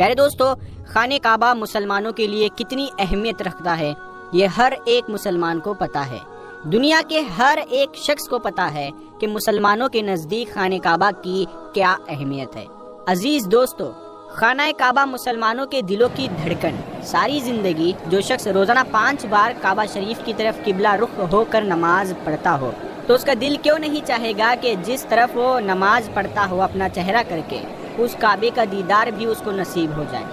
پیارے دوستو، خانہ کعبہ مسلمانوں کے لیے کتنی اہمیت رکھتا ہے یہ ہر ایک مسلمان کو پتا ہے۔ دنیا کے ہر ایک شخص کو پتا ہے کہ مسلمانوں کے نزدیک خانہ کعبہ کی کیا اہمیت ہے۔ عزیز دوستو، خانہ کعبہ مسلمانوں کے دلوں کی دھڑکن۔ ساری زندگی جو شخص روزانہ 5 بار کعبہ شریف کی طرف قبلہ رخ ہو کر نماز پڑھتا ہو تو اس کا دل کیوں نہیں چاہے گا کہ جس طرف وہ نماز پڑھتا ہو اپنا چہرہ کر کے اس کعبے کا دیدار بھی اس کو نصیب ہو جائے۔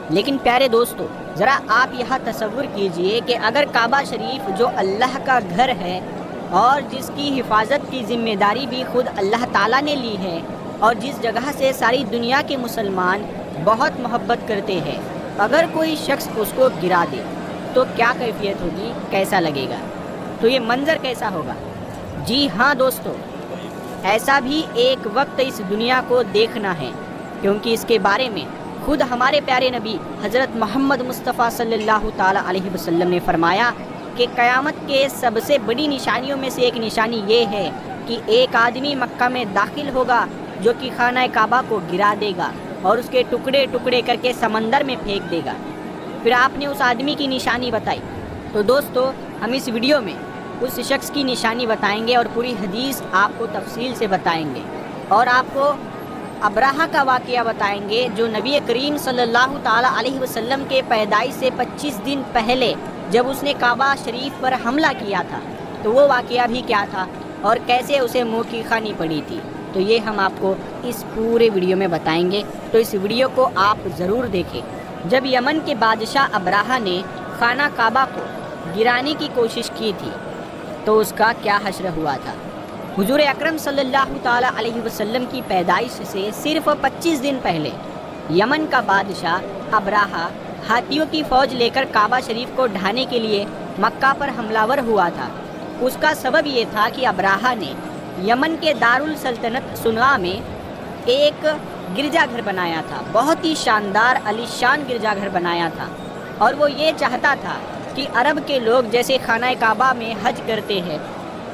لیکن پیارے دوستو، ذرا آپ یہاں تصور کیجئے کہ اگر کعبہ شریف جو اللہ کا گھر ہے اور جس کی حفاظت کی ذمہ داری بھی خود اللہ تعالیٰ نے لی ہے اور جس جگہ سے ساری دنیا کے مسلمان بہت محبت کرتے ہیں، اگر کوئی شخص اس کو گرا دے تو کیا کیفیت ہوگی، کیسا لگے گا، تو یہ منظر کیسا ہوگا؟ جی ہاں دوستو، ایسا بھی ایک وقت اس دنیا کو دیکھنا ہے، کیونکہ اس کے بارے میں خود ہمارے پیارے نبی حضرت محمد مصطفیٰ صلی اللہ تعالیٰ علیہ وسلم نے فرمایا کہ قیامت کے سب سے بڑی نشانیوں میں سے ایک نشانی یہ ہے کہ ایک آدمی مکہ میں داخل ہوگا جو کہ خانہ کعبہ کو گرا دے گا اور اس کے ٹکڑے ٹکڑے کر کے سمندر میں پھینک دے گا۔ پھر آپ نے اس آدمی کی نشانی بتائی، تو دوستو ہم اس ویڈیو میں اس شخص کی نشانی بتائیں گے اور پوری حدیث آپ کو تفصیل سے بتائیں گے، اور آپ کو ابراہہ کا واقعہ بتائیں گے جو نبی کریم صلی اللہ تعالیٰ علیہ وسلم کے پیدائش سے 25 دن پہلے جب اس نے کعبہ شریف پر حملہ کیا تھا تو وہ واقعہ بھی کیا تھا اور کیسے اسے منہ کی کھانی پڑی تھی، تو یہ ہم آپ کو اس پورے ویڈیو میں بتائیں گے، تو اس ویڈیو کو آپ ضرور دیکھیں۔ جب یمن کے بادشاہ ابراہہ نے خانہ کعبہ کو گرانے کی کوشش کی تھی تو اس کا کیا حشر ہوا تھا۔ حضور اکرم صلی اللہ تعالیٰ علیہ وسلم کی پیدائش سے صرف 25 دن پہلے یمن کا بادشاہ ابراہہ ہاتھیوں کی فوج لے کر کعبہ شریف کو ڈھانے کے لیے مکہ پر حملہ ور ہوا تھا۔ اس کا سبب یہ تھا کہ ابراہہ نے یمن کے دارالسلطنت صنعاء میں ایک گرجا گھر بنایا تھا، بہت ہی شاندار عالی شان گرجا گھر بنایا تھا، اور وہ یہ چاہتا تھا کہ عرب کے لوگ جیسے خانہ کعبہ میں حج کرتے ہیں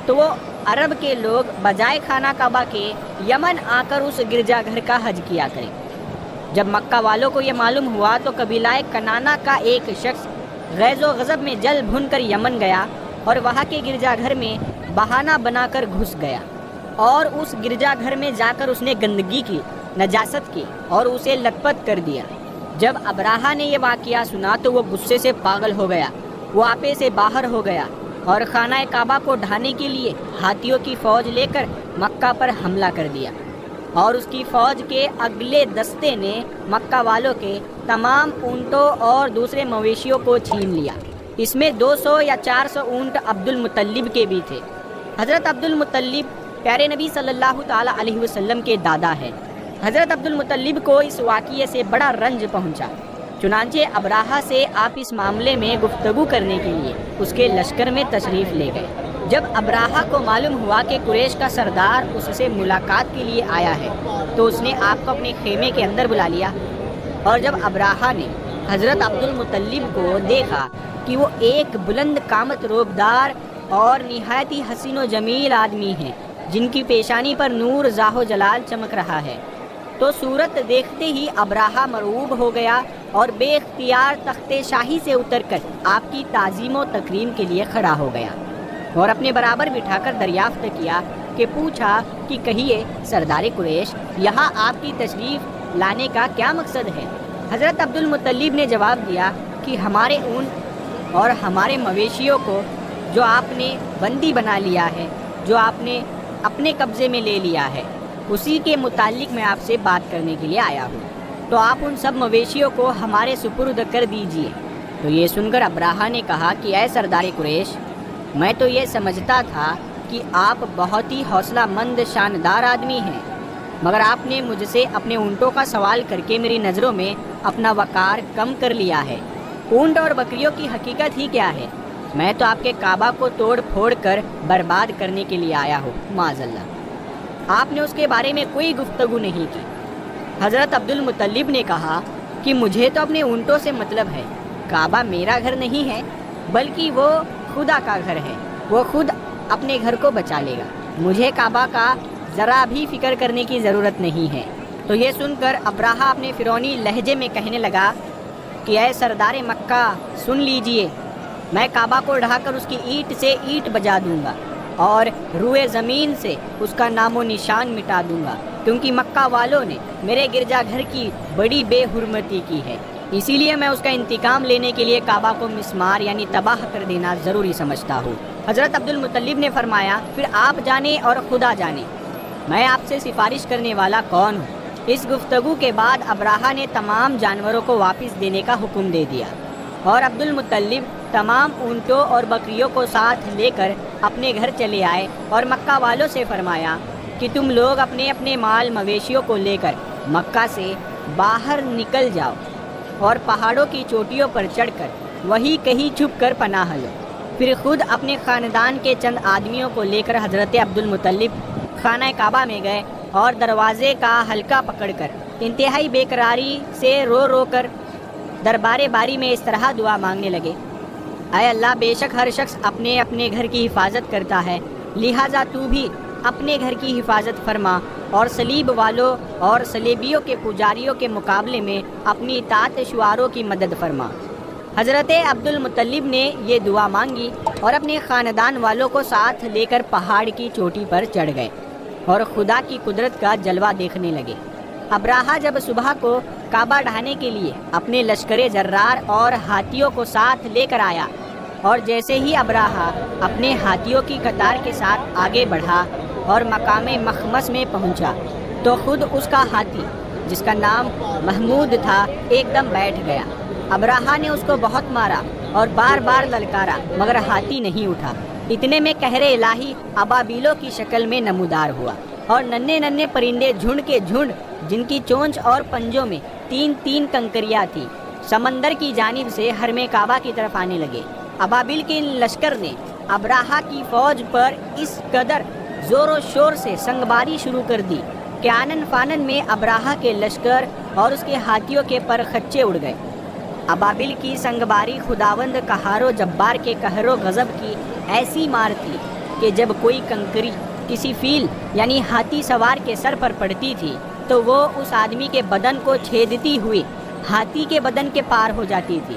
تو وہ عرب کے لوگ بجائے خانہ کعبہ کے یمن آ کر اس گرجا گھر کا حج کیا کریں۔ جب مکہ والوں کو یہ معلوم ہوا تو قبیلہ کنانہ کا ایک شخص غیظ و غضب میں جل بھن کر یمن گیا اور وہاں کے گرجا گھر میں بہانہ بنا کر گھس گیا، اور اس گرجا گھر میں جا کر اس نے گندگی کی، نجاست کی اور اسے لت پت کر دیا۔ جب ابراہہ نے یہ واقعہ سنا تو وہ غصے سے پاگل ہو گیا، وہ آپے سے باہر ہو گیا اور خانہ کعبہ کو ڈھانے کے لیے ہاتھیوں کی فوج لے کر مکہ پر حملہ کر دیا، اور اس کی فوج کے اگلے دستے نے مکہ والوں کے تمام اونٹوں اور دوسرے مویشیوں کو چھین لیا۔ اس میں 200 یا 400 اونٹ عبد المطلب کے بھی تھے۔ حضرت عبد المطلب پیارے نبی صلی اللہ تعالیٰ علیہ وسلم کے دادا ہیں۔ حضرت عبد المطلب کو اس واقعے سے بڑا رنج پہنچا، چنانچہ ابراہہ سے آپ اس معاملے میں گفتگو کرنے کے لیے اس کے لشکر میں تشریف لے گئے۔ جب ابراہہ کو معلوم ہوا کہ قریش کا سردار اس سے ملاقات کے لیے آیا ہے تو اس نے آپ کو اپنے خیمے کے اندر بلا لیا، اور جب ابراہہ نے حضرت عبد المطلب کو دیکھا کہ وہ ایک بلند قامت روبدار اور نہایت ہی حسین و جمیل آدمی ہیں جن کی پیشانی پر نور زاہ و جلال چمک رہا ہے، تو صورت دیکھتے ہی ابراہہ مرعوب ہو گیا اور بے اختیار تخت شاہی سے اتر کر آپ کی تعظیم و تکریم کے لیے کھڑا ہو گیا اور اپنے برابر بٹھا کر دریافت کیا کہ پوچھا کہ کہیے سردار قریش، یہاں آپ کی تشریف لانے کا کیا مقصد ہے؟ حضرت عبد المطلب نے جواب دیا کہ ہمارے اونٹ اور ہمارے مویشیوں کو جو آپ نے بندی بنا لیا ہے، جو آپ نے اپنے قبضے میں لے لیا ہے، اسی کے متعلق میں آپ سے بات کرنے کے لیے آیا ہوں، تو آپ ان سب مویشیوں کو ہمارے سپرد کر دیجئے۔ تو یہ سن کر ابراہہ نے کہا کہ اے سردار قریش، میں تو یہ سمجھتا تھا کہ آپ بہت ہی حوصلہ مند شاندار آدمی ہیں، مگر آپ نے مجھ سے اپنے اونٹوں کا سوال کر کے میری نظروں میں اپنا وقار کم کر لیا ہے۔ اونٹ اور بکریوں کی حقیقت ہی کیا ہے؟ میں تو آپ کے کعبہ کو توڑ پھوڑ کر برباد کرنے کے لیے آیا ہوں، معاذ اللہ۔ آپ نے اس کے بارے میں کوئی گفتگو نہیں کی۔ حضرت عبد المطلب نے کہا کہ مجھے تو اپنے اونٹوں سے مطلب ہے، کعبہ میرا گھر نہیں ہے بلکہ وہ خدا کا گھر ہے، وہ خود اپنے گھر کو بچا لے گا، مجھے کعبہ کا ذرا بھی فکر کرنے کی ضرورت نہیں ہے۔ تو یہ سن کر ابراہہ اپنے فرعونی لہجے میں کہنے لگا کہ اے سردار مکہ سن لیجئے، میں کعبہ کو ڈھا کر اس کی اینٹ سے اینٹ بجا دوں گا اور روئے زمین سے اس کا نام و نشان مٹا دوں گا، کیونکہ مکہ والوں نے میرے گرجا گھر کی بڑی بے حرمتی کی ہے، اسی لیے میں اس کا انتقام لینے کے لیے کعبہ کو مسمار یعنی تباہ کر دینا ضروری سمجھتا ہوں۔ حضرت عبدالمطلب نے فرمایا پھر آپ جانے اور خدا جانے، میں آپ سے سفارش کرنے والا کون ہوں؟ اس گفتگو کے بعد ابراہہ نے تمام جانوروں کو واپس دینے کا حکم دے دیا اور عبدالمطلب تمام اونٹوں اور بکریوں کو ساتھ لے کر اپنے گھر چلے آئے اور مکہ والوں سے فرمایا کہ تم لوگ اپنے اپنے مال مویشیوں کو لے کر مکہ سے باہر نکل جاؤ اور پہاڑوں کی چوٹیوں پر چڑھ کر وہی کہیں چھپ کر پناہ لو۔ پھر خود اپنے خاندان کے چند آدمیوں کو لے کر حضرت عبدالمطلب خانہ کعبہ میں گئے اور دروازے کا حلقہ پکڑ کر انتہائی بے قراری سے رو رو کر دربار باری میں اس طرح دعا مانگنے لگے، اے اللہ بے شک ہر شخص اپنے اپنے گھر کی حفاظت کرتا ہے، لہٰذا تو بھی اپنے گھر کی حفاظت فرما اور صلیب والوں اور صلیبیوں کے پجاریوں کے مقابلے میں اپنی اطاعت شعاروں کی مدد فرما۔ حضرت عبدالمطلب نے یہ دعا مانگی اور اپنے خاندان والوں کو ساتھ لے کر پہاڑ کی چوٹی پر چڑھ گئے اور خدا کی قدرت کا جلوہ دیکھنے لگے۔ ابراہہ جب صبح کو کعبہ ڈھانے کے لیے اپنے لشکر جرار اور ہاتھیوں کو ساتھ لے کر آیا اور جیسے ہی ابراہہ اپنے ہاتھیوں کی قطار کے ساتھ آگے بڑھا اور مقام مخمس میں پہنچا تو خود اس کا ہاتھی جس کا نام محمود تھا ایک دم بیٹھ گیا۔ ابراہہ نے اس کو بہت مارا اور بار بار للکارا مگر ہاتھی نہیں اٹھا۔ اتنے میں قہر الہی ابابیلوں کی شکل میں نمودار ہوا اور ننھے ننھے پرندے جھنڈ کے جھنڈ جن کی چونچ اور پنجوں میں تین تین کنکریاں تھی سمندر کی جانب سے حرم کعبہ کی طرف آنے لگے۔ ابابیل کے لشکر نے ابراہہ کی فوج پر اس قدر زور و شور سے سنگباری شروع کر دی کہ آنن فانن میں ابراہہ کے لشکر اور اس کے ہاتھیوں کے پر خچے اڑ گئے۔ ابابیل کی سنگباری خداوند قہار و جبار کے قہر و غضب کی ایسی مار تھی کہ جب کوئی کنکری کسی فیل یعنی ہاتھی سوار کے سر پر پڑتی تھی تو وہ اس آدمی کے بدن کو چھیدتی ہوئی ہاتھی کے بدن کے پار ہو جاتی تھی۔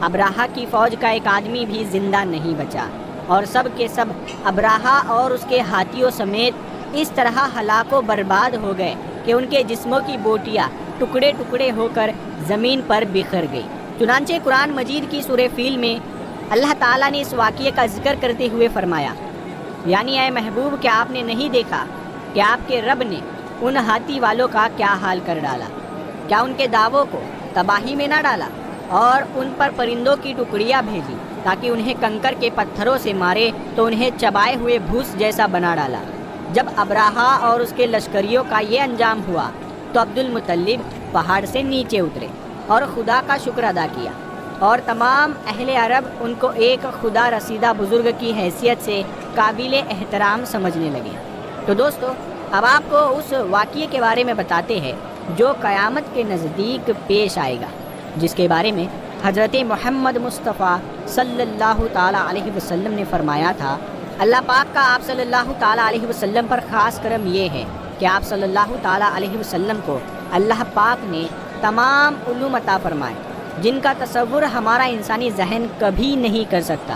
ابراہہ کی فوج کا ایک آدمی بھی زندہ نہیں بچا اور سب کے سب ابراہہ اور اس کے ہاتھیوں سمیت اس طرح ہلاک و برباد ہو گئے کہ ان کے جسموں کی بوٹیاں ٹکڑے ٹکڑے ہو کر زمین پر بکھر گئی۔ چنانچہ قرآن مجید کی سورہ فیل میں اللہ تعالیٰ نے اس واقعے کا ذکر کرتے ہوئے فرمایا، یعنی اے محبوب کیا آپ نے نہیں دیکھا کہ آپ کے رب نے ان ہاتھی والوں کا کیا حال کر ڈالا؟ کیا ان کے دعووں کو تباہی میں نہ ڈالا اور ان پر پرندوں کی ٹکڑیاں بھیجی تاکہ انہیں کنکر کے پتھروں سے مارے تو انہیں چبائے ہوئے بھوس جیسا بنا ڈالا۔ جب ابراہہ اور اس کے لشکریوں کا یہ انجام ہوا تو عبدالمطلب پہاڑ سے نیچے اترے اور خدا کا شکر ادا کیا اور تمام اہل عرب ان کو ایک خدا رسیدہ بزرگ کی حیثیت سے قابل احترام سمجھنے لگے۔ تو دوستو اب آپ کو اس واقعے کے بارے میں بتاتے ہیں جو قیامت کے نزدیک پیش آئے گا، جس کے بارے میں حضرت محمد مصطفیٰ صلی اللہ تعالیٰ علیہ وسلم نے فرمایا تھا۔ اللہ پاک کا آپ صلی اللہ تعالیٰ علیہ وسلم پر خاص کرم یہ ہے کہ آپ صلی اللہ تعالیٰ علیہ وسلم کو اللہ پاک نے تمام علوم عطا فرمائے جن کا تصور ہمارا انسانی ذہن کبھی نہیں کر سکتا۔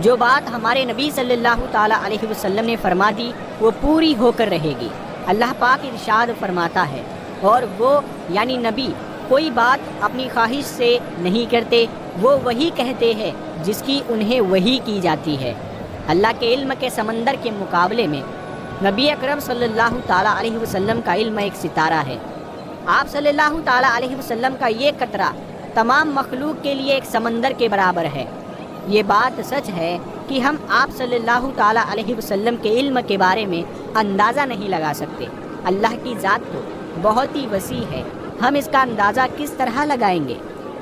جو بات ہمارے نبی صلی اللہ تعالیٰ علیہ وسلم نے فرما دی وہ پوری ہو کر رہے گی۔ اللہ پاک ارشاد فرماتا ہے، اور وہ یعنی نبی کوئی بات اپنی خواہش سے نہیں کرتے، وہ وہی کہتے ہیں جس کی انہیں وحی کی جاتی ہے۔ اللہ کے علم کے سمندر کے مقابلے میں نبی اکرم صلی اللہ تعالیٰ علیہ وسلم کا علم ایک ستارہ ہے۔ آپ صلی اللہ تعالیٰ علیہ وسلم کا یہ قطرہ تمام مخلوق کے لیے ایک سمندر کے برابر ہے۔ یہ بات سچ ہے کہ ہم آپ صلی اللہ تعالیٰ علیہ وسلم کے علم کے بارے میں اندازہ نہیں لگا سکتے۔ اللہ کی ذات تو بہت ہی وسیع ہے، ہم اس کا اندازہ کس طرح لگائیں گے؟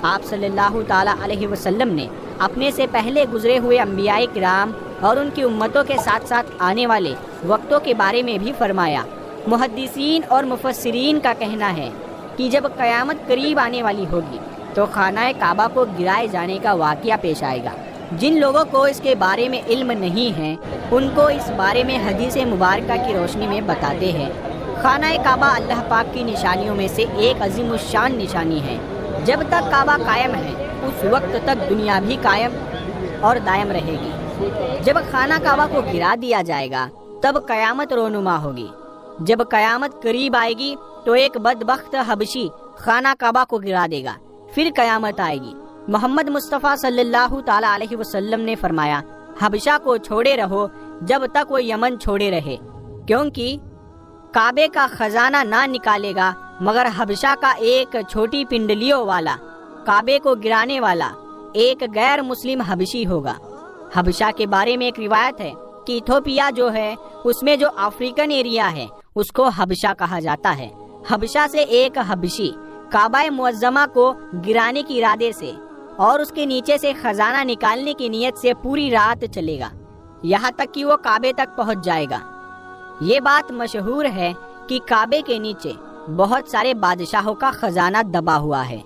آپ صلی اللہ تعالیٰ علیہ وسلم نے اپنے سے پہلے گزرے ہوئے انبیاء کرام اور ان کی امتوں کے ساتھ ساتھ آنے والے وقتوں کے بارے میں بھی فرمایا۔ محدثین اور مفسرین کا کہنا ہے کہ جب قیامت قریب آنے والی ہوگی تو خانہ کعبہ کو گرائے جانے کا واقعہ پیش آئے گا۔ جن لوگوں کو اس کے بارے میں علم نہیں ہے ان کو اس بارے میں حدیث مبارکہ کی روشنی میں بتاتے ہیں۔ خانہ کعبہ اللہ پاک کی نشانیوں میں سے ایک عظیم الشان نشانی ہے۔ جب تک کعبہ قائم ہے اس وقت تک دنیا بھی قائم اور دائم رہے گی۔ جب خانہ کعبہ کو گرا دیا جائے گا تب قیامت رونما ہوگی۔ جب قیامت قریب آئے گی تو ایک بدبخت حبشی خانہ کعبہ کو گرا دے گا، پھر قیامت آئے گی۔ محمد مصطفیٰ صلی اللہ تعالی علیہ وسلم نے فرمایا، حبشہ کو چھوڑے رہو جب تک وہ یمن چھوڑے رہے، کیونکہ کعبے کا خزانہ نہ نکالے گا مگر حبشہ کا ایک چھوٹی پنڈلیوں والا، کعبے کو گرانے والا ایک غیر مسلم حبشی ہوگا۔ حبشہ کے بارے میں ایک روایت ہے کہ ایتھوپیا جو ہے اس میں جو افریقن ایریا ہے اس کو حبشہ کہا جاتا ہے۔ حبشہ سے ایک حبشی کعبہ معظمہ کو گرانے کی ارادے سے اور اس کے نیچے سے خزانہ نکالنے کی نیت سے پوری رات چلے گا، یہاں تک کہ وہ کعبے تک پہنچ جائے گا۔ یہ بات مشہور ہے کہ کعبے کے نیچے بہت سارے بادشاہوں کا خزانہ دبا ہوا ہے۔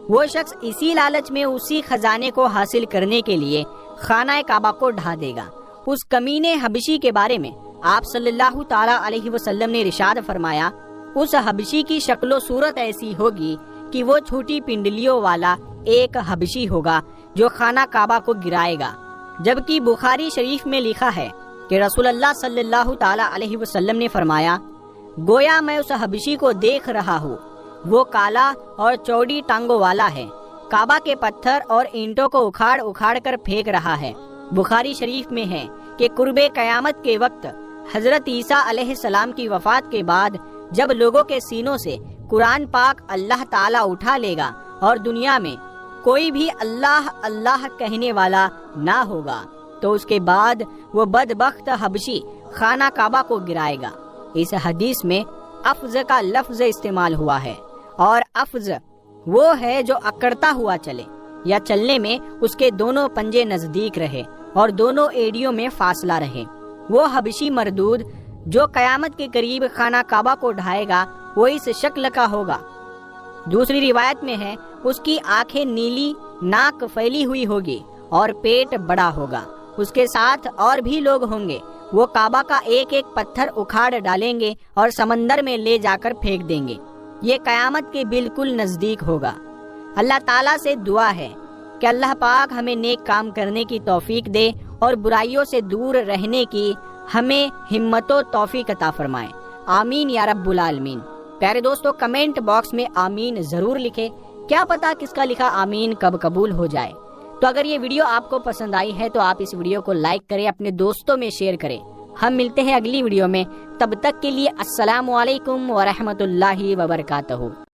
وہ شخص اسی لالچ میں اسی خزانے کو حاصل کرنے کے لیے خانہ کعبہ کو ڈھا دے گا۔ اس کمینے حبشی کے بارے میں آپ صلی اللہ تعالی علیہ وسلم نے ارشاد فرمایا، اس حبشی کی شکل و صورت ایسی ہوگی کہ وہ چھوٹی پنڈلیوں والا ایک حبشی ہوگا جو خانہ کعبہ کو گرائے گا۔ جبکہ بخاری شریف میں لکھا ہے کہ رسول اللہ صلی اللہ تعالی علیہ وسلم نے فرمایا، گویا میں اس حبشی کو دیکھ رہا ہوں، وہ کالا اور چوڑی ٹانگوں والا ہے، کعبہ کے پتھر اور اینٹوں کو اکھاڑ اکھاڑ کر پھینک رہا ہے۔ بخاری شریف میں ہے کہ قرب قیامت کے وقت حضرت عیسیٰ علیہ السلام کی وفات کے بعد جب لوگوں کے سینوں سے قرآن پاک اللہ تعالیٰ اٹھا لے گا اور دنیا میں کوئی بھی اللہ اللہ کہنے والا نہ ہوگا تو اس کے بعد وہ بدبخت حبشی خانہ کعبہ کو گرائے گا۔ اس حدیث میں افز کا لفظ استعمال ہوا ہے، اور افز وہ ہے جو اکڑتا ہوا چلے یا چلنے میں اس کے دونوں پنجے نزدیک رہے اور دونوں ایڑیوں میں فاصلہ رہے۔ وہ حبشی مردود جو قیامت کے قریب خانہ کعبہ کو ڈھائے گا وہ اس شکل کا ہوگا۔ دوسری روایت میں ہے اس کی آنکھیں نیلی، ناک پھیلی ہوئی ہوگی اور پیٹ بڑا ہوگا۔ اس کے ساتھ اور بھی لوگ ہوں گے، وہ کعبہ کا ایک ایک پتھر اکھاڑ ڈالیں گے اور سمندر میں لے جا کر پھینک دیں گے۔ یہ قیامت کے بالکل نزدیک ہوگا۔ اللہ تعالیٰ سے دعا ہے کہ اللہ پاک ہمیں نیک کام کرنے کی توفیق دے اور برائیوں سے دور رہنے کی ہمیں ہمت و توفیق عطا فرمائے، آمین یا رب العالمین۔ پیارے دوستو، کمنٹ باکس میں آمین ضرور لکھیں، کیا پتا کس کا لکھا آمین کب قبول ہو جائے۔ تو اگر یہ ویڈیو آپ کو پسند آئی ہے تو آپ اس ویڈیو کو لائک کریں، اپنے دوستوں میں شیئر کریں۔ ہم ملتے ہیں اگلی ویڈیو میں، تب تک کے لیے السلام علیکم ورحمۃ اللہ وبرکاتہ۔